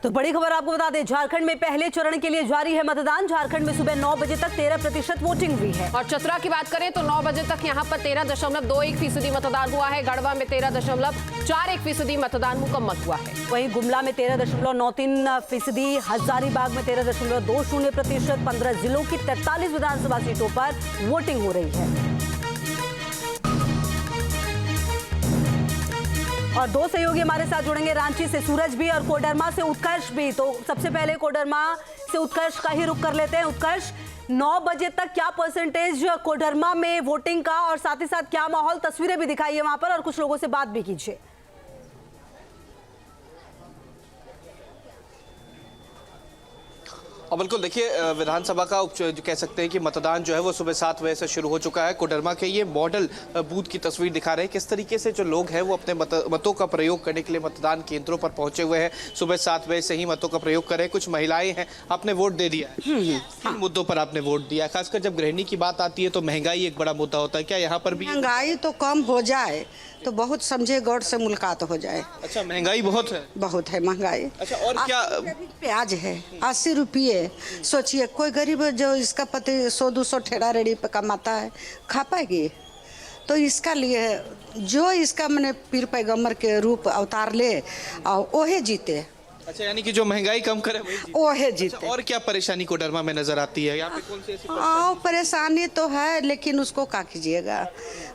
तो बड़ी खबर आपको बता दें, झारखंड में पहले चरण के लिए जारी है मतदान। झारखंड में सुबह 9 बजे तक 13% वोटिंग हुई है। और चतरा की बात करें तो 9 बजे तक यहां पर 13.21% मतदान हुआ है। गढ़वा में 13.41% मतदान मुकम्मल हुआ है। वहीं गुमला में 13.93%, हजारीबाग में 13.20%, 15 जिलों की 43 विधानसभा सीटों पर वोटिंग हो रही है। और दो सहयोगी हमारे साथ जुड़ेंगे, रांची से सूरज भी और कोडरमा से उत्कर्ष भी। तो सबसे पहले कोडरमा से उत्कर्ष का ही रुख कर लेते हैं। उत्कर्ष, 9 बजे तक क्या परसेंटेज कोडरमा में वोटिंग का, और साथ ही साथ क्या माहौल, तस्वीरें भी दिखाइए वहां पर और कुछ लोगों से बात भी कीजिए। और बिल्कुल देखिए, विधानसभा का जो कह सकते हैं कि मतदान जो है वो सुबह 7 बजे से शुरू हो चुका है। कोडरमा के ये मॉडल बूथ की तस्वीर दिखा रहे हैं किस तरीके से जो लोग हैं वो अपने मतों का प्रयोग करने के लिए मतदान केंद्रों पर पहुंचे हुए हैं। सुबह 7 बजे से ही मतों का प्रयोग करें। कुछ महिलाएं हैं, आपने वोट दे दिया है। किन मुद्दों पर आपने वोट दिया? खासकर जब गृहिणी की बात आती है तो महंगाई एक बड़ा मुद्दा होता है, क्या यहाँ पर भी महंगाई तो कम हो जाए तो बहुत समझे गौर से मुलाकात हो जाए। अच्छा, महंगाई बहुत है? बहुत है महंगाई। अच्छा, और क्या? प्याज है 80 रुपये। सोचिए कोई गरीब जो इसका पति 100-200 ठेला रेडी पे कमाता है, खा पाएगी? तो इसका लिए जो इसका मैंने पीर पैगम्बर के रूप अवतार ले और ओहे जीते। अच्छा, यानी कि जो महंगाई कम करे ओहे जीते। अच्छा, और क्या परेशानी कोडरमा में नजर आती है? यहाँ पे कौन सी ऐसी परेशानी तो है, लेकिन उसको क्या कीजिएगा,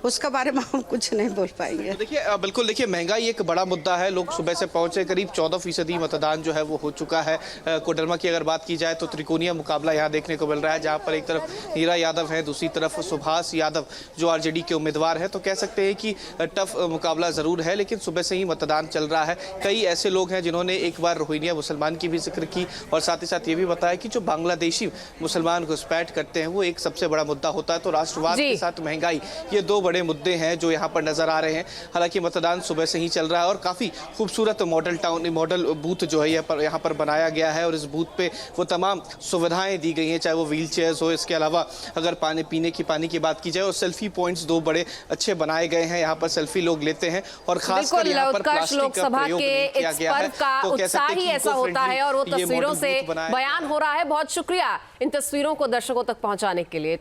उसके बारे में हम कुछ नहीं बोल पाएंगे। तो देखिए, बिल्कुल देखिए, महंगाई एक बड़ा मुद्दा है। लोग सुबह से पहुंचे, करीब 14% मतदान जो है वो हो चुका है। कोडरमा की अगर बात की जाए तो त्रिकोणीय मुकाबला यहाँ देखने को मिल रहा है, जहाँ पर एक तरफ हीरा यादव है, दूसरी तरफ सुभाष यादव जो आरजेडी के उम्मीदवार है। तो कह सकते हैं कि टफ मुकाबला जरूर है, लेकिन सुबह से ही मतदान चल रहा है। कई ऐसे लोग हैं जिन्होंने एक बार रोहिंग्या मुसलमान की भी जिक्र की, और साथ ही साथ ये भी बताया कि जो बांग्लादेशी मुसलमान घुसपैठ करते हैं वो एक सबसे बड़ा मुद्दा होता है। तो राष्ट्रवाद के साथ महंगाई, ये दो बड़े मुद्दे हैं जो यहाँ पर नजर आ रहे हैं। हालांकि मतदान सुबह से ही चल रहा है और काफी खूबसूरत मॉडल बूथ जो है यहाँ पर बनाया गया है, और इस बूथ पे वो तमाम सुविधाएं दी गई हैं, चाहे वो व्हील चेयर्स हो, इसके अलावा अगर पानी की बात की जाए, और सेल्फी पॉइंट्स 2 बड़े अच्छे बनाए गए हैं। यहाँ पर सेल्फी लोग लेते हैं, और खासकर यहाँ पर प्लास्टिक का प्रयोग नहीं किया गया है। तो कह सकते हैं कि होता है और वो तस्वीरों से बयान हो रहा है। बहुत शुक्रिया इन तस्वीरों को दर्शकों तक पहुंचाने के लिए।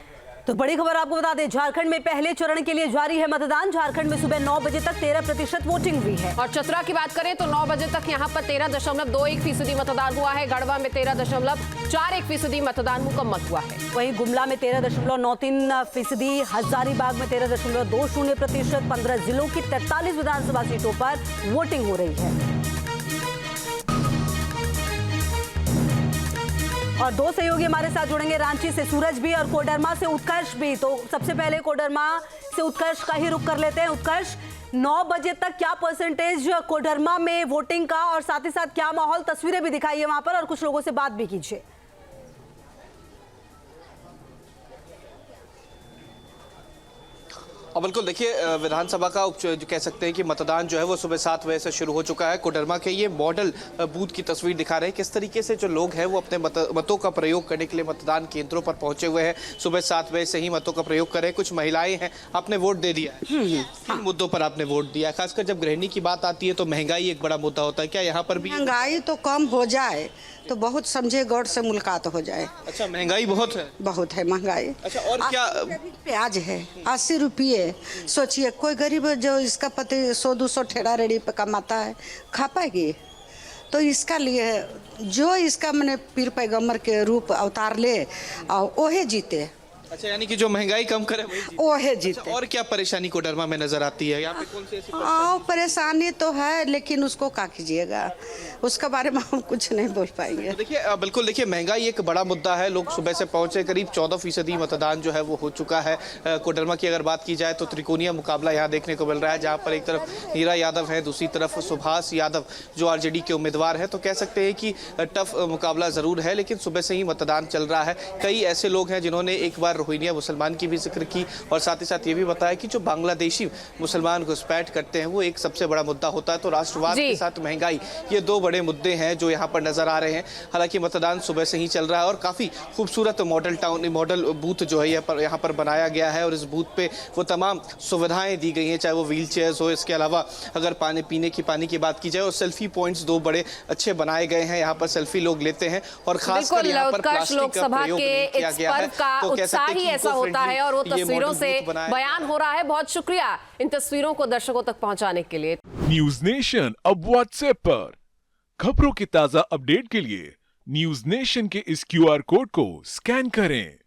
तो बड़ी खबर आपको बता दें, झारखंड में पहले चरण के लिए जारी है मतदान। झारखंड में सुबह 9 बजे तक 13% वोटिंग हुई है। और चतरा की बात करें तो 9 बजे तक यहां पर 13.21% मतदान हुआ है। गढ़वा में 13.41% मतदान मुकम्मल हुआ है। वहीं गुमला में 13.93%, हजारीबाग में 13.20%, 15 जिलों की 43 विधानसभा सीटों पर वोटिंग हो रही है। और दो सहयोगी हमारे साथ जुड़ेंगे, रांची से सूरज भी और कोडरमा से उत्कर्ष भी। तो सबसे पहले कोडरमा से उत्कर्ष का ही रुख कर लेते हैं। उत्कर्ष, 9 बजे तक क्या परसेंटेज कोडरमा में वोटिंग का, और साथ ही साथ क्या माहौल, तस्वीरें भी दिखाइए वहां पर और कुछ लोगों से बात भी कीजिए। और बिल्कुल देखिए, विधानसभा का जो कह सकते हैं कि मतदान जो है वो सुबह 7 बजे से शुरू हो चुका है। कोडरमा के ये मॉडल बूथ की तस्वीर दिखा रहे हैं किस तरीके से जो लोग हैं वो अपने मतों का प्रयोग करने के लिए मतदान केंद्रों पर पहुंचे हुए हैं। सुबह 7 बजे से ही मतों का प्रयोग करें। कुछ महिलाएं हैं, आपने वोट दे दिया है। किन मुद्दों पर आपने वोट दिया? खासकर जब गृहिणी की बात आती है तो महंगाई एक बड़ा मुद्दा होता है, क्या यहाँ पर भी महंगाई तो कम हो जाए तो बहुत समझे गौर से मुलाकात हो जाए। अच्छा, महंगाई बहुत है? बहुत है महंगाई। अच्छा, और क्या? प्याज है 80 रुपये। सोचिए कोई गरीब जो इसका पति 100-200 ठेला रेडी पे कमाता है, खा पाएगी? तो इसका लिए जो इसका मैंने पीर पैगम्बर के रूप अवतार ले और ओहे जीते। अच्छा, यानी कि जो महंगाई कम करे ओहे जीते। अच्छा, और क्या परेशानी कोडरमा में नजर आती है? यहाँ पे कौन सी ऐसी परेशानी तो है, लेकिन उसको क्या कीजिएगा, उसके बारे में हम कुछ नहीं बोल पाएंगे। तो देखिए, बिल्कुल देखिए, महंगाई एक बड़ा मुद्दा है। लोग सुबह से पहुंचे, करीब 14% मतदान जो है वो हो चुका है। कोडरमा की अगर बात की जाए तो त्रिकोणीय मुकाबला यहाँ देखने को मिल रहा है, जहाँ पर एक तरफ हीरा यादव है, दूसरी तरफ सुभाष यादव जो आरजेडी के उम्मीदवार है। तो कह सकते हैं कि टफ मुकाबला जरूर है, लेकिन सुबह से ही मतदान चल रहा है। कई ऐसे लोग हैं जिन्होंने एक बार रोहिंग्या मुसलमान की भी जिक्र की और साथ ही साथ ये भी बताया कि जो बांग्लादेशी मुसलमान घुसपैठ करते हैं वो एक सबसे बड़ा मुद्दा होता है। तो राष्ट्रवाद जी। के साथ महंगाई, ये दो बड़े मुद्दे हैं जो यहाँ पर नजर आ रहे हैं। हालांकि मतदान सुबह से ही चल रहा है और काफी खूबसूरत मॉडल बूथ जो है यहाँ पर बनाया गया है और इस बूथ पे वो तमाम सुविधाएं दी गई हैं, चाहे वो व्हील चेयर्स हो, इसके अलावा अगर पानी की बात की जाए और सेल्फी पॉइंट्स दो बड़े अच्छे बनाए गए हैं। यहाँ पर सेल्फी लोग लेते हैं और खासकर बिल्कुल, यहाँ पर उत्कर्ष प्लास्टिक का लोकसभा प्रयोग के नहीं किया इस गया है। पर्व का तो कह सकते उत्साह हैं ही कि ऐसा होता है और वो इको-फ्रेंडली ये तस्वीरों मॉडल से बूथ बनाया है। बयान हो रहा है। बहुत शुक्रिया इन तस्वीरों को दर्शकों तक पहुंचाने के लिए। न्यूज नेशन अब व्हाट्सएप पर खबरों की ताजा अपडेट के लिए न्यूज नेशन के इस QR कोड को स्कैन करें।